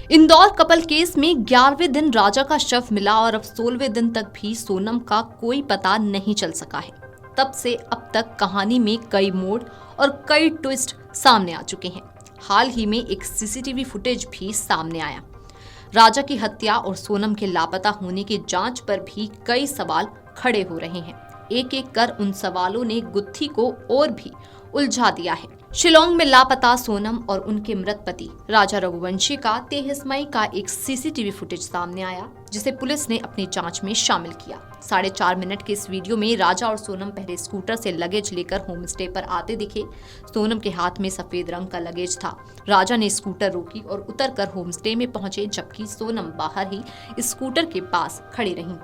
Indore couple case में 11वें दिन राजा का शव मिला और अब 16वें दिन तक भी सोनम का कोई पता नहीं चल सका है। तब से अब तक कहानी में कई मोड़ और कई ट्विस्ट सामने आ चुके हैं। हाल ही में एक सीसीटीवी फुटेज भी सामने आया। राजा की हत्या और सोनम के लापता होने की जांच पर भी कई सवाल खड़े हो रहे हैं। एक एक कर उन सवालों ने गुत्थी को और भी उलझा दिया है। शिलोंग में लापता सोनम और उनके मृत पति राजा रघुवंशी का 23 मई का एक सीसीटीवी फुटेज सामने आया, जिसे पुलिस ने अपनी जांच में शामिल किया। 4.5 मिनट के इस वीडियो में राजा और सोनम पहले स्कूटर से लगेज लेकर होम स्टे पर आते दिखे। सोनम के हाथ में सफेद रंग का लगेज था। राजा ने स्कूटर रोकी और उतरकर होम स्टे में पहुंचे, जबकि सोनम बाहर ही स्कूटर के पास खड़ी रही।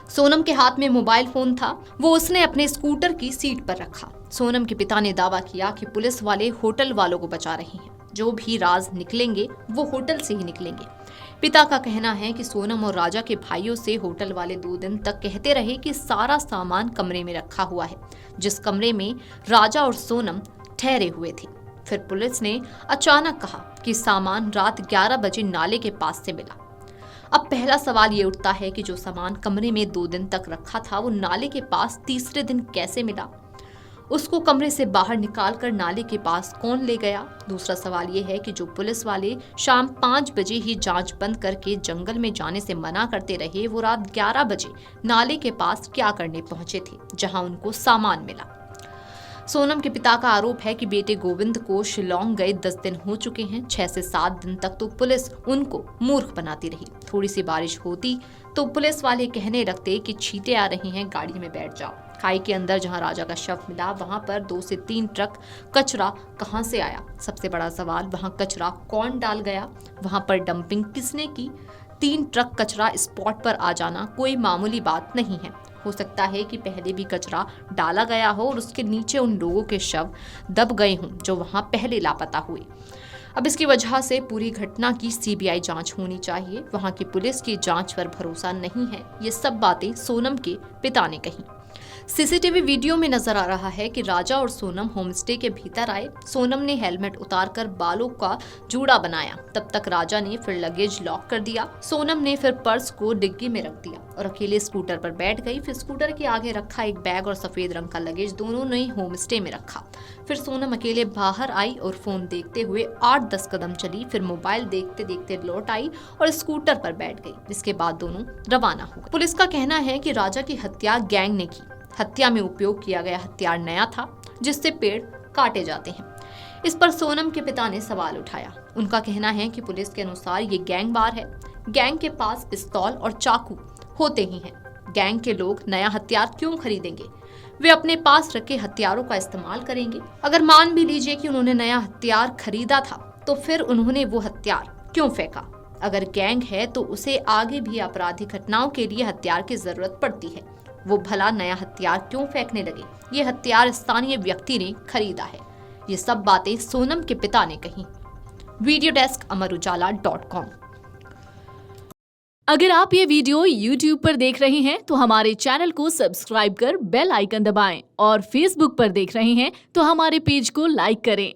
सोनम के हाथ में मोबाइल फोन था, वो उसने अपने स्कूटर की सीट पर रखा। सोनम के पिता ने दावा किया कि पुलिस वाले होटल वालों को बचा रहे हैं, जो भी राज निकलेंगे वो होटल से ही निकलेंगे। पिता का कहना है कि सोनम और राजा के भाइयों से होटल वाले 2 दिन तक कहते रहे कि सारा सामान कमरे में रखा हुआ है, जिस कमरे में राजा और सोनम ठहरे हुए थे। फिर पुलिस ने अचानक कहा कि सामान रात 11 बजे नाले के पास से मिला। अब पहला सवाल ये उठता है कि जो सामान कमरे में 2 दिन तक रखा था, वो नाले के पास तीसरे दिन कैसे मिला? उसको कमरे से बाहर निकालकर नाले के पास कौन ले गया? दूसरा सवाल ये है कि जो पुलिस वाले शाम 5 बजे ही जांच बंद करके जंगल में जाने से मना करते रहे, वो रात 11 बजे नाले के पास क्या करने पहुंचे थे, जहां उनको सामान मिला। सोनम के पिता का आरोप है कि बेटे गोविंद को शिलोंग गए 10 दिन हो चुके हैं। 6 से 7 दिन तक तो पुलिस उनको मूर्ख बनाती रही। थोड़ी सी बारिश होती तो पुलिस वाले कहने लगते कि छींटे आ रही हैं, गाड़ी में बैठ जाओ। खाई के अंदर जहां राजा का शव मिला, वहां पर 2 से 3 ट्रक कचरा कहां से आया? सबसे बड़ा सवाल, वहां कचरा कौन डाल गया? वहां पर डंपिंग किसने की? 3 ट्रक कचरा स्पॉट पर आ जाना कोई मामूली बात नहीं है। हो सकता है कि पहले भी कचरा डाला गया हो और उसके नीचे उन लोगों के शव दब गए हों जो वहां पहले लापता हुए। अब इसकी वजह से पूरी घटना की सीबीआई जांच होनी चाहिए। वहां की पुलिस की जांच पर भरोसा नहीं है। ये सब बातें सोनम के पिता ने कही। सीसीटीवी वीडियो में नजर आ रहा है कि राजा और सोनम होमस्टे के भीतर आए। सोनम ने हेलमेट उतारकर बालों का जूड़ा बनाया। तब तक राजा ने फिर लगेज लॉक कर दिया। सोनम ने फिर पर्स को डिग्गी में रख दिया और अकेले स्कूटर पर बैठ गई। फिर स्कूटर के आगे रखा एक बैग और सफेद रंग का लगेज दोनों ने होमस्टे में रखा। फिर सोनम अकेले बाहर आई और फोन देखते हुए 8-10 कदम चली। फिर मोबाइल देखते देखते लौट आई और स्कूटर पर बैठ गई, जिसके बाद दोनों रवाना हो गए। पुलिस का कहना है कि राजा की हत्या गैंग ने की। हत्या में उपयोग किया गया हथियार नया था, जिससे पेड़ काटे जाते हैं। इस पर सोनम के पिता ने सवाल उठाया। उनका कहना है कि पुलिस के अनुसार ये गैंग वार है। गैंग के पास पिस्तौल और चाकू होते ही हैं। गैंग के लोग नया हथियार क्यों खरीदेंगे? वे अपने पास रखे हथियारों का इस्तेमाल करेंगे। अगर मान भी लीजिए कि उन्होंने नया हथियार खरीदा था, तो फिर उन्होंने वो हथियार क्यों फेंका? अगर गैंग है तो उसे आगे भी आपराधिक घटनाओं के लिए हथियार की जरूरत पड़ती है। वो भला नया हथियार क्यों फेंकने लगे? ये हथियार स्थानीय व्यक्ति ने खरीदा है। ये सब बातें सोनम के पिता ने कही। Video desk amarujala.com। अगर आप ये वीडियो YouTube पर देख रहे हैं तो हमारे चैनल को सब्सक्राइब कर बेल आइकन दबाएं और Facebook पर देख रहे हैं तो हमारे पेज को लाइक करें।